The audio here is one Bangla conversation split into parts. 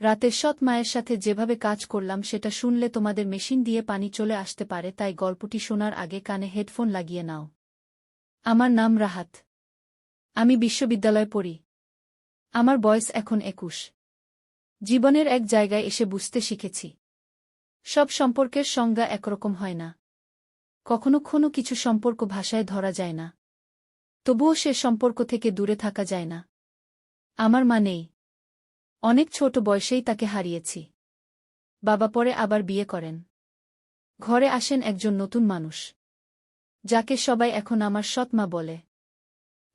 রাতে সৎ মায়ের সাথে যেভাবে কাজ করলাম সেটা শুনলে তোমাদের মেশিন দিয়ে পানি চলে আসতে পারে, তাই গল্পটি শোনার আগে কানে হেডফোন লাগিয়ে নাও। আমার নাম রাহাত। আমি বিশ্ববিদ্যালয়ে পড়ি। আমার বয়স এখন 21। জীবনের এক জায়গায় এসে বুঝতে শিখেছি, সব সম্পর্কের সংজ্ঞা একরকম হয় না। কখনো কোনো কিছু সম্পর্ক ভাষায় ধরা যায় না, তবুও সে সম্পর্ক থেকে দূরে থাকা যায় না। আমার মা নেই। অনেক ছোট বয়সেই তাকে হারিয়েছি। বাবা পরে আবার বিয়ে করেন। ঘরে আসেন একজন নতুন মানুষ, যাকে সবাই এখন আমার সৎ মা বলে।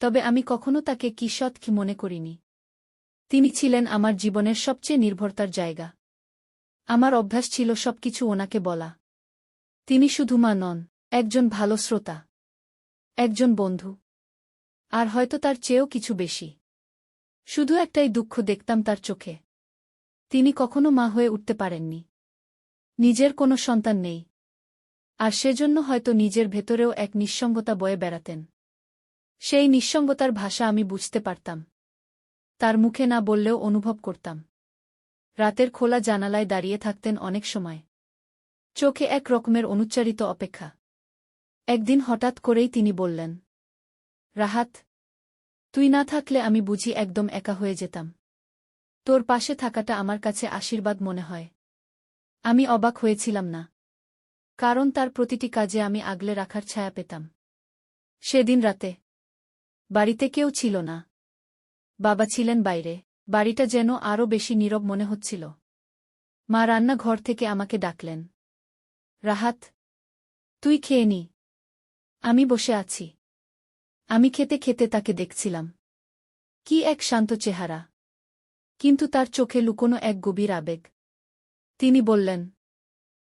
তবে আমি কখনো তাকে কি সৎ কি মনে করিনি। তিনি ছিলেন আমার জীবনের সবচেয়ে নির্ভরতার জায়গা। আমার অভ্যাস ছিল সবকিছু ওনাকে বলা। তিনি শুধু মা নন, একজন ভালো শ্রোতা, একজন বন্ধু, আর হয়তো তার চেয়েও কিছু বেশি। শুধু একটাই দুঃখ দেখতাম তার চোখে। তিনি কখনো মা হয়ে উঠতে পারেননি। নিজের কোনো সন্তান নেই, আর সেজন্য হয়তো নিজের ভেতরেও এক নিঃসঙ্গতা বয়ে বেড়াতেন। সেই নিঃসঙ্গতার ভাষা আমি বুঝতে পারতাম, তার মুখে না বললেও অনুভব করতাম। রাতের খোলা জানালায় দাঁড়িয়ে থাকতেন অনেক সময়, চোখে এক রকমের অনুচ্চারিত অপেক্ষা। একদিন হঠাৎ করেই তিনি বললেন, রাহাত, তুই না থাকলে আমি বুঝি একদম একা হয়ে যেতাম। তোর পাশে থাকাটা আমার কাছে আশীর্বাদ মনে হয়। আমি অবাক হয়েছিলাম না, কারণ তার প্রতিটি কাজে আমি আগলে রাখার ছায়া পেতাম। সেদিন রাতে বাড়িতে কেউ ছিল না। বাবা ছিলেন বাইরে। বাড়িটা যেন আরও বেশি নীরব মনে হচ্ছিল। মা রান্নাঘর থেকে আমাকে ডাকলেন, রাহাত, তুই খেয়ে নি। আমি বসে আছি। আমি খেতে খেতে তাকে দেখছিলাম। কি এক শান্ত চেহারা, কিন্তু তার চোখে লুকোনো এক গভীর আবেগ। তিনি বললেন,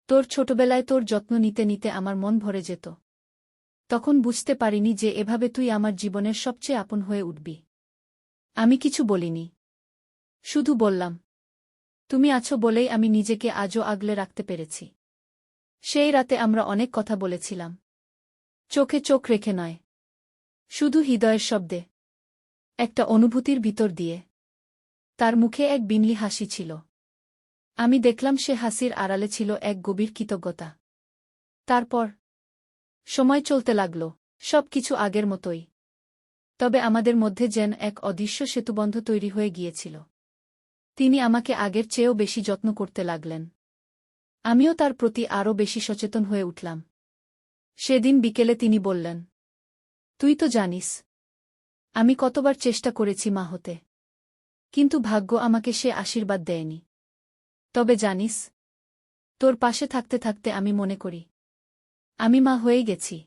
তোর ছোটবেলায় তোর যত্ন নিতে নিতে আমার মন ভরে যেত। তখন বুঝতে পারিনি যে এভাবে তুই আমার জীবনের সবচেয়ে আপন হয়ে উঠবি। আমি কিছু বলিনি, শুধু বললাম, তুমি আছো বলেই আমি নিজেকে আজও আগলে রাখতে পেরেছি। সেই রাতে আমরা অনেক কথা বলেছিলাম, চোখে চোখ রেখে নয়, শুধু হৃদয়ের শব্দে, একটা অনুভূতির ভিতর দিয়ে। তার মুখে এক বিমলি হাসি ছিল। আমি দেখলাম সে হাসির আড়ালে ছিল এক গভীর কৃতজ্ঞতা। তারপর সময় চলতে লাগল, সবকিছু আগের মতোই। তবে আমাদের মধ্যে যেন এক অদৃশ্য সেতুবন্ধ তৈরি হয়ে গিয়েছিল। তিনি আমাকে আগের চেয়েও বেশি যত্ন করতে লাগলেন। আমিও তার প্রতি আরও বেশি সচেতন হয়ে উঠলাম। সেদিন বিকেলে তিনি বললেন, তুই তো জানিস, আমি কতবার চেষ্টা করেছি মা হতে, কিন্তু ভাগ্য আমাকে সে আশীর্বাদ দেয়নি। তবে জানিস, তোর পাশে থাকতে থাকতে আমি মনে করি, আমি মা হয়েই গেছি।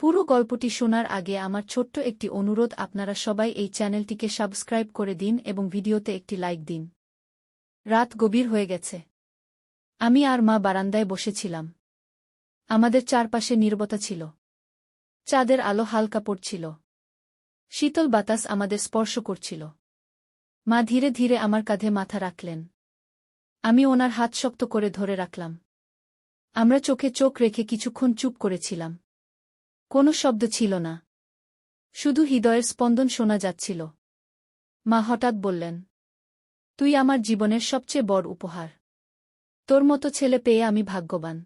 পুরো গল্পটি শোনার আগে আমার ছোট্ট একটি অনুরোধ, আপনারা সবাই এই চ্যানেলটিকে সাবস্ক্রাইব করে দিন এবং ভিডিওতে একটি লাইক দিন। রাত গভীর হয়ে গেছে। আমি আর মা বারান্দায় বসেছিলাম। আমাদের চারপাশে নীরবতা ছিল। চাঁদের আলো হালকা পড়ছিল। শীতল বাতাস আমাদের স্পর্শ করছিল। মা ধীরে ধীরে আমার কাঁধে মাথা রাখলেন। আমি ওনার হাত শক্ত করে ধরে রাখলাম। আমরা চোখে চোখ রেখে কিছুক্ষণ চুপ করেছিলাম। কোনো শব্দ ছিল না, শুধু হৃদয়ের স্পন্দন শোনা যাচ্ছিল। মা হঠাৎ বললেন, তুই আমার জীবনের সবচেয়ে বড় উপহার। তোর মতো ছেলে পেয়ে আমি ভাগ্যবান।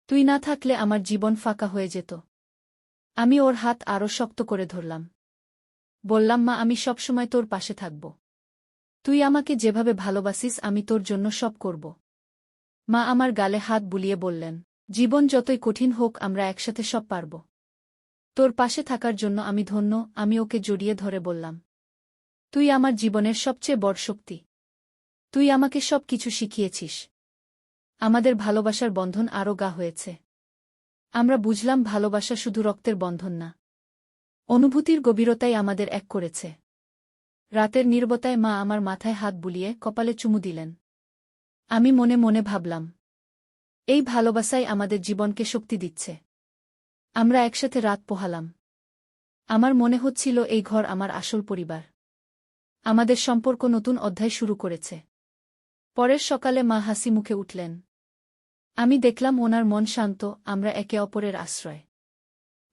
তুই না থাকলে আমার জীবন ফাঁকা হয়ে যেত। আমি ওর হাত আরও শক্ত করে ধরলাম। বললাম, মা, আমি সবসময় তোর পাশে থাকব। তুই আমাকে যেভাবে ভালোবাসিস আমি তোর জন্য সব করব। মা আমার গালে হাত বুলিয়ে বললেন, জীবন যতই কঠিন হোক আমরা একসাথে সব পারব। তোর পাশে থাকার জন্য আমি ধন্য। আমি ওকে জড়িয়ে ধরে বললাম, তুই আমার জীবনের সবচেয়ে বড় শক্তি। তুই আমাকে সব কিছু শিখিয়েছিস। আমাদের ভালোবাসার বন্ধন আরও গা হয়েছে। আমরা বুঝলাম ভালোবাসা শুধু রক্তের বন্ধন না, অনুভূতির গভীরতাই আমাদের এক করেছে। রাতের নীরবতায় মা আমার মাথায় হাত বুলিয়ে কপালে চুমু দিলেন। আমি মনে মনে ভাবলাম, এই ভালোবাসাই আমাদের জীবনকে শক্তি দিচ্ছে। আমরা একসাথে রাত পোহালাম। আমার মনে হচ্ছিল এই ঘর আমার আসল পরিবার। আমাদের সম্পর্ক নতুন অধ্যায় শুরু করেছে। পরের সকালে মা হাসি মুখে উঠলেন। আমি দেখলাম ওনার মন শান্ত, আমরা একে অপরের আশ্রয়।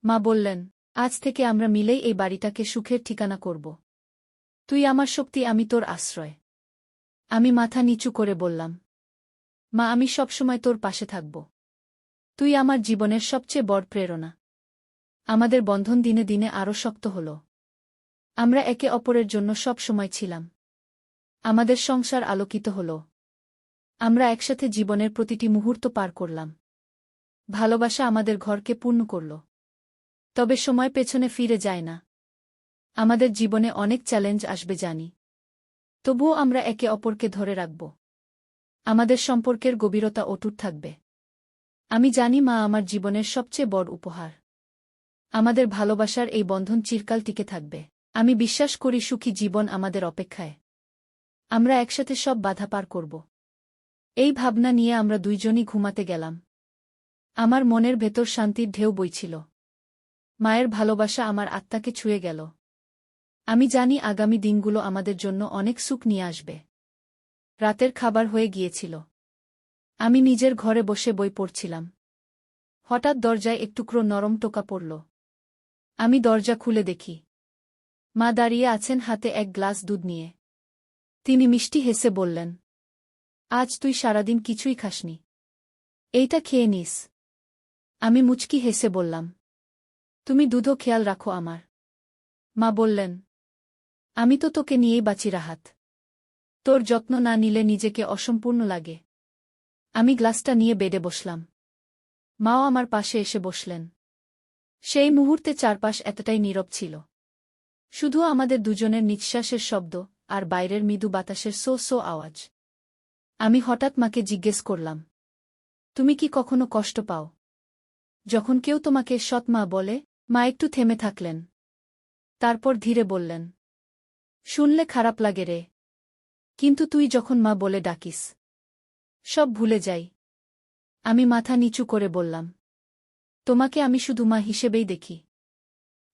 মা বললেন, আজ থেকে আমরা মিলেই এই বাড়িটাকে সুখের ঠিকানা করব। তুই আমার শক্তি, আমি তোর আশ্রয়। আমি মাথা নিচু করে বললাম, মা, আমি সবসময় তোর পাশে থাকব। তুই আমার জীবনের সবচেয়ে বড় প্রেরণা। আমাদের বন্ধন দিনে দিনে আরও শক্ত হল। আমরা একে অপরের জন্য সব সময় ছিলাম। আমাদের সংসার আলোকিত হল। আমরা একসাথে জীবনের প্রতিটি মুহূর্ত পার করলাম। ভালোবাসা আমাদের ঘরকে পূর্ণ করল। তবে সময় পেছনে ফিরে যায় না। আমাদের জীবনে অনেক চ্যালেঞ্জ আসবে জানি। তবুও আমরা একে অপরকে ধরে রাখব। আমাদের সম্পর্কের গভীরতা অটুট থাকবে। আমি জানি মা আমার জীবনের সবচেয়ে বড় উপহার। আমাদের ভালোবাসার এই বন্ধন চিরকাল টিকে থাকবে। আমি বিশ্বাস করি সুখী জীবন আমাদের অপেক্ষায়। আমরা একসাথে সব বাধা পার করব। এই ভাবনা নিয়ে আমরা দুইজনই ঘুমাতে গেলাম। আমার মনের ভেতর শান্তির ঢেউ বইছিল। মায়ের ভালোবাসা আমার আত্মাকে ছুঁয়ে গেল। আমি জানি আগামী দিনগুলো আমাদের জন্য অনেক সুখ নিয়ে আসবে। রাতের খাবার হয়ে গিয়েছিল। আমি নিজের ঘরে বসে বই পড়ছিলাম। হঠাৎ দরজায় একটুকরো নরম টোকা পড়ল। আমি দরজা খুলে দেখি মা দাঁড়িয়ে আছেন হাতে এক গ্লাস দুধ নিয়ে। তিনি মিষ্টি হেসে বললেন, আজ তুই সারাদিন কিছুই খাসনি, এইটা খেয়ে নিস। আমি মুচকি হেসে বললাম, তুমি দুধও খেয়াল রাখো আমার। মা বললেন, আমি তো তোকে নিয়েই বাঁচি রাহাত। তোর যত্ন না নিলে নিজেকে অসম্পূর্ণ লাগে। আমি গ্লাসটা নিয়ে বেডে বসলাম। মাও আমার পাশে এসে বসলেন। সেই মুহূর্তে চারপাশ এতটাই নীরব ছিল। শুধু আমাদের দুজনের নিঃশ্বাসের শব্দ আর বাইরের মৃদু বাতাসের সো সো আওয়াজ। আমি হঠাৎ মাকে জিজ্ঞেস করলাম, তুমি কি কখনো কষ্ট পাও যখন কেউ তোমাকে সৎ মা বলে? মা একটু থেমে থাকলেন। তারপর ধীরে বললেন, শুনলে খারাপ লাগে রে, কিন্তু তুই যখন মা বলে ডাকিস সব ভুলে যাই। আমি মাথা নিচু করে বললাম, তোমাকে আমি শুধু মা হিসেবেই দেখি।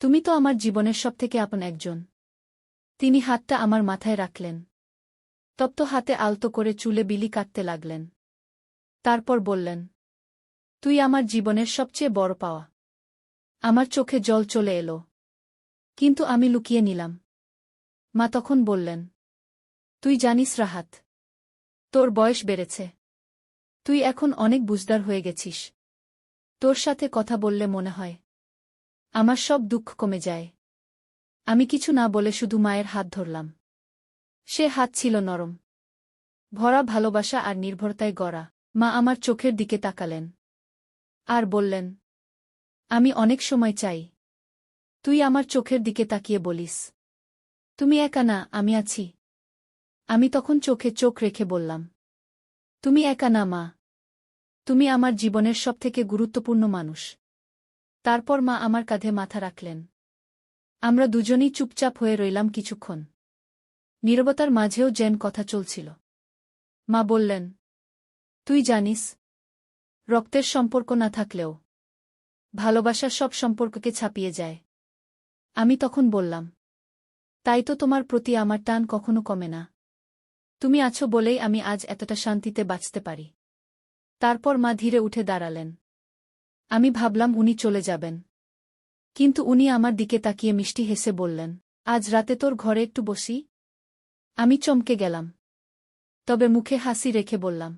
তুমি তো আমার জীবনের সবথেকে আপন একজন। তিনি হাতটা আমার মাথায় রাখলেন। তপ্ত হাতে আলতো করে চুলে বিলি কাটতে লাগলেন। তারপর বললেন, তুই আমার জীবনের সবচেয়ে বড় পাওয়া। আমার চোখে জল চলে এলো, কিন্তু আমি লুকিয়ে নিলাম। মা তখন বললেন, তুই জানিস রাহাত, তোর বয়স বেড়েছে। তুই এখন অনেক বুঝদার হয়ে গেছিস। তোর সাথে কথা বললে মনে হয় আমার সব দুঃখ কমে যায়। আমি কিছু না বলে শুধু মায়ের হাত ধরলাম। সে হাত ছিল নরম, ভরা ভালোবাসা আর নির্ভরতায় গড়া। মা আমার চোখের দিকে তাকালেন আর বললেন, আমি অনেক সময় চাই তুই আমার চোখের দিকে তাকিয়ে বলিস, তুমি একা না, আমি আছি। আমি তখন চোখে চোখ রেখে বললাম, তুমি একা না মা, তুমি আমার জীবনের সবথেকে গুরুত্বপূর্ণ মানুষ। তারপর মা আমার কাঁধে মাথা রাখলেন। আমরা দুজনেই চুপচাপ হয়ে রইলাম কিছুক্ষণ। নীরবতার মাঝেও যেন কথা চলছিল। মা বললেন, তুই জানিস, রক্তের সম্পর্ক না থাকলেও ভালোবাসা সব সম্পর্ককে ছাপিয়ে যায়। আমি তখন বললাম, তাই তো তোমার প্রতি আমার টান কখনো কমে না। তুমি আছো বলেই আমি আজ এতটা শান্তিতে বাঁচতে পারি। তারপর মা ধীরে উঠে দাঁড়ালেন। আমি ভাবলাম উনি চলে যাবেন, কিন্তু উনি আমার দিকে তাকিয়ে মিষ্টি হেসে বললেন, আজ রাতে তোর ঘরে একটু বসি। আমি চমকে গেলাম, তবে মুখে হাসি রেখে বললাম,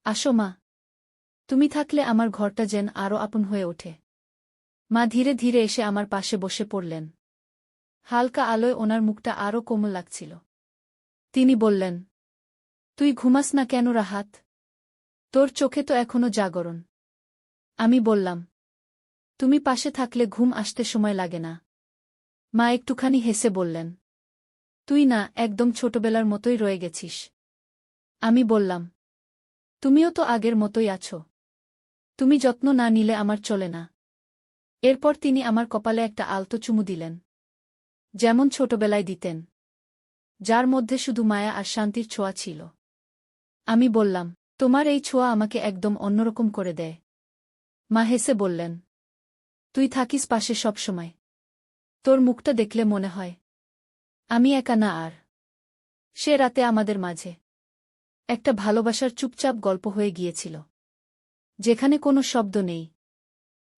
আসো মা, তুমি থাকলে আমার ঘরটা যেন আরও আপন হয়ে ওঠে। মা ধীরে ধীরে এসে আমার পাশে বসে পড়লেন। হালকা আলোয় ওনার মুখটা আরও কোমল লাগছিল। তিনি বললেন, তুই ঘুমাস না কেন রাহাত? তোর চোখে তো এখনো জাগরণ। আমি বললাম, তুমি পাশে থাকলে ঘুম আসতে সময় লাগে না। মা একটুখানি হেসে বললেন, তুই না একদম ছোটবেলার মতোই রয়ে গেছিস। আমি বললাম, তুমিও তো আগের মতোই আছো। তুমি যত্ন না নিলে আমার চলে না। এরপর তিনি আমার কপালে একটা আলতো চুমু দিলেন, যেমন ছোটবেলায় দিতেন, যার মধ্যে শুধু মায়া আর শান্তির ছোঁয়া ছিল। আমি বললাম, তোমার এই ছোঁয়া আমাকে একদম অন্যরকম করে দেয়। মা হেসে বললেন, তুই থাকিস পাশে সব সময়। তোর মুখটা দেখলে মনে হয় আমি একা না আর। সে রাতে আমাদের মাঝে একটা ভালোবাসার চুপচাপ গল্প হয়ে গিয়েছিল, যেখানে কোনো শব্দ নেই,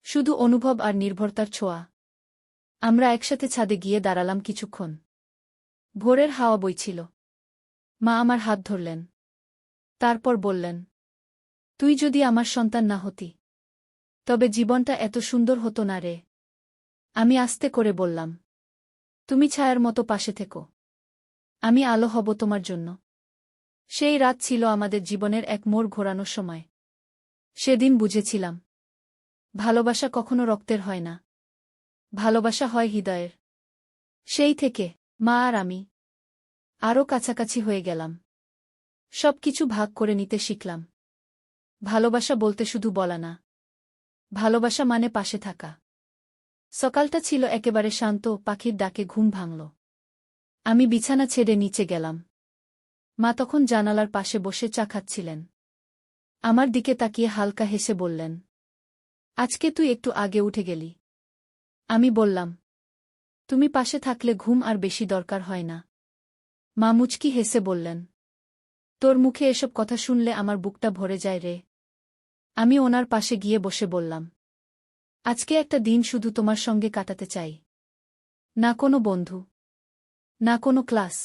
শুধু অনুভব আর নির্ভরতার ছোঁয়া। আমরা একসাথে ছাদে গিয়ে দাঁড়ালাম কিছুক্ষণ। ভোরের হাওয়া বইছিল। মা আমার হাত ধরলেন। তারপর বললেন, তুই যদি আমার সন্তান না হতি, তবে জীবনটা এত সুন্দর হতো না রে। আমি আস্তে করে বললাম, তুমি ছায়ার মতো পাশে থেকো, আমি আলো হব তোমার জন্য। সেই রাত ছিল আমাদের জীবনের এক মোড় ঘোরানোর সময়। সেদিন বুঝেছিলাম, ভালোবাসা কখনো রক্তের হয় না, ভালোবাসা হয় হৃদয়ের। সেই থেকে মা আর আমি আরও কাছাকাছি হয়ে গেলাম। সবকিছু ভাগ করে নিতে শিখলাম। ভালোবাসা বলতে শুধু বলা না, ভালোবাসা মানে পাশে থাকা। সকালটা ছিল একেবারে শান্ত, পাখির ডাকে ঘুম ভাঙল। আমি বিছানা ছেড়ে নিচে গেলাম। মা তখন জানালার পাশে বসে চা খাচ্ছিলেন। আমার দিকে তাকিয়ে হালকা হেসে বললেন, আজকে তুই একটু আগে উঠে গেলি। আমি বললাম, তুমি পাশে থাকলে ঘুম আর বেশি দরকার হয় না। মা মুচকি হেসে বললেন, তোর মুখে এসব কথা শুনলে আমার বুকটা ভরে যায় রে। আমি ওনার পাশে গিয়ে বসে বললাম, আজকে একটা দিন শুধু তোমার সঙ্গে কাটাতে চাই। না কোনো বন্ধু, না কোনো ক্লাস,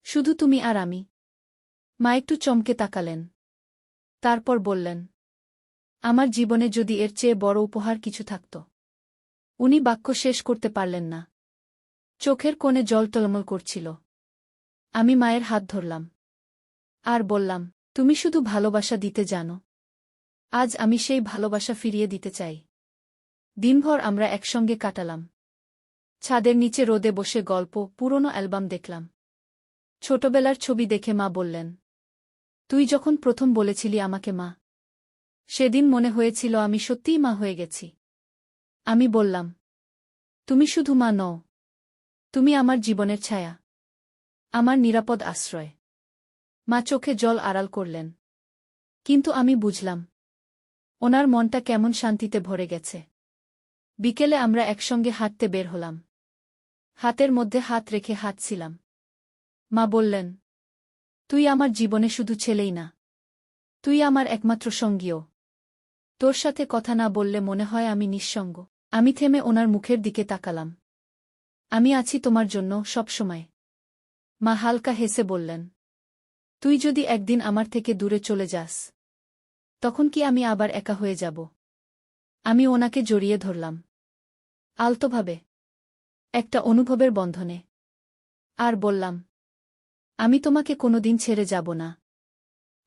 শুধু তুমি আর আমি। মা একটু চমকে তাকালেন। তারপর বললেন, আমার জীবনে যদি এর চেয়ে বড় উপহার কিছু থাকত। উনি বাক্য শেষ করতে পারলেন না। চোখের কোণে জল টলমল করছিল। আমি মায়ের হাত ধরলাম আর বললাম, তুমি শুধু ভালোবাসা দিতে জানো। আজ আমি সেই ভালোবাসা ফিরিয়ে দিতে চাই। দিনভর আমরা একসঙ্গে কাটালাম। ছাদের নিচে রোদে বসে গল্প, পুরনো অ্যালবাম দেখলাম। ছোটবেলার ছবি দেখে মা বললেন, তুই যখন প্রথম বলেছিলি আমাকে মা, সেদিন মনে হয়েছিল আমি সত্যিই মা হয়ে গেছি। আমি বললাম, তুমি শুধু মা নও, তুমি আমার জীবনের ছায়া, আমার নিরাপদ আশ্রয়। মা চোখে জল আড়াল করলেন। কিন্তু আমি বুঝলাম, ওনার মনটা কেমন শান্তিতে ভরে গেছে। বিকেলে আমরা একসঙ্গে হাঁটতে বের হলাম। হাতের মধ্যে হাত রেখে হাঁটছিলাম। মা বললেন, তুই আমার জীবনে শুধু ছেলেই না, তুই আমার একমাত্র সঙ্গীও। তোর সাথে কথা না বললে মনে হয় আমি নিঃসঙ্গ। আমি থেমে ওনার মুখের দিকে তাকালাম। আমি আছি তোমার জন্য সবসময়। মা হালকা হেসে বললেন, তুই যদি একদিন আমার থেকে দূরে চলে যাস, তখন কি আমি আবার একা হয়ে যাব? আমি ওনাকে জড়িয়ে ধরলাম, আলতোভাবে, একটা অনুভবের বন্ধনে। আর বললাম, আমি তোমাকে কোনোদিন ছেড়ে যাব না।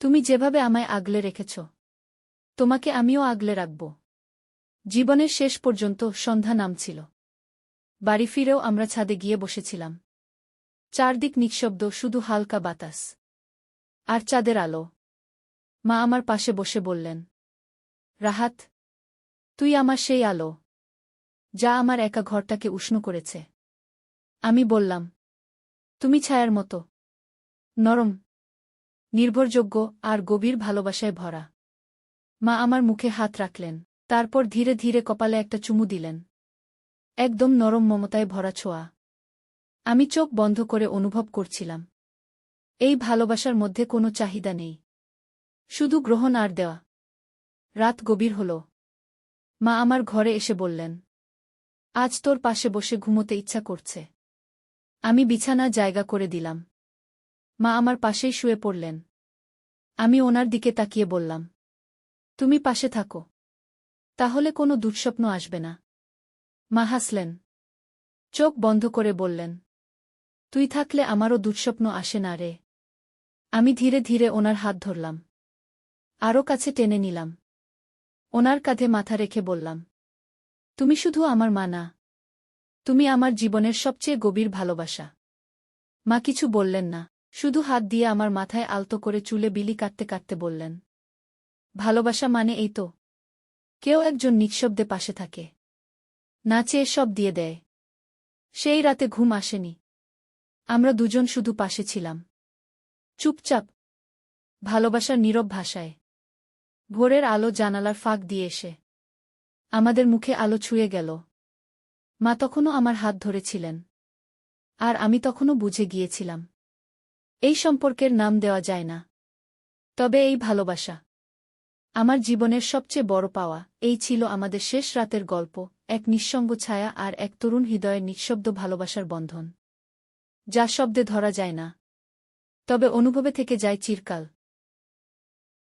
তুমি যেভাবে আমায় আগলে রেখেছ, তোমাকে আমিও আগলে রাখব। জীবনের শেষ পর্যন্ত সন্ধ্যা নামছিল। বাড়ি ফিরেও আমরা ছাদে গিয়ে বসেছিলাম। চারদিক নিঃশব্দ, শুধু হালকা বাতাস আর চাঁদের আলো। মা আমার পাশে বসে বললেন, রাহাত, তুই আমার সেই আলো, যা আমার একা ঘরটাকে উষ্ণ করেছে। আমি বললাম, তুমি ছায়ার মতো, নরম, নির্ভরযোগ্য আর গভীর ভালোবাসায় ভরা। মা আমার মুখে হাত রাখলেন। তারপর ধীরে ধীরে কপালে একটা চুমু দিলেন। একদম নরম, মমতায় ভরা ছোঁয়া। আমি চোখ বন্ধ করে অনুভব করছিলাম, এই ভালোবাসার মধ্যে কোনো চাহিদা নেই, শুধু গ্রহণ আর দেওয়া। রাত গভীর হল। মা আমার ঘরে এসে বললেন, আজ তোর পাশে বসে ঘুমোতে ইচ্ছা করছে। আমি বিছানা জায়গা করে দিলাম। মা আমার পাশেই শুয়ে পড়লেন। আমি ওনার দিকে তাকিয়ে বললাম, তুমি পাশে থাকো, তাহলে কোনো দুঃস্বপ্ন আসবে না। মা হাসলেন। চোখ বন্ধ করে বললেন, তুই থাকলে আমারও দুঃস্বপ্ন আসে না রে। আমি ধীরে ধীরে ওনার হাত ধরলাম, আরও কাছে টেনে নিলাম। ওনার কাঁধে মাথা রেখে বললাম, তুমি শুধু আমার মা না, তুমি আমার জীবনের সবচেয়ে গভীর ভালোবাসা। মা কিছু বললেন না, শুধু হাত দিয়ে আমার মাথায় আলতো করে চুলে বিলি কাটতে কাটতে বললেন, ভালোবাসা মানে এই তো, কেউ একজন নিঃশব্দে পাশে থাকে, না চেয়ে সব দিয়ে দেয়। সেই রাতে ঘুম আসেনি। আমরা দুজন শুধু পাশে ছিলাম, চুপচাপ, ভালোবাসার নীরব ভাষায়। ভোরের আলো জানালার ফাঁক দিয়ে এসে আমাদের মুখে আলো ছুঁয়ে গেল। মা তখনও আমার হাত ধরেছিলেন, আর আমি তখনও বুঝে গিয়েছিলাম, এই সম্পর্কের নাম দেওয়া যায় না, তবে এই ভালোবাসা আমার জীবনের সবচেয়ে বড় পাওয়া। এই ছিল আমাদের শেষ রাতের গল্প, এক নিঃসঙ্গ ছায়া আর এক তরুণ হৃদয়ের নিঃশব্দ ভালোবাসার বন্ধন, যা শব্দে ধরা যায় না, তবে অনুভবে থেকে যায় চিরকাল।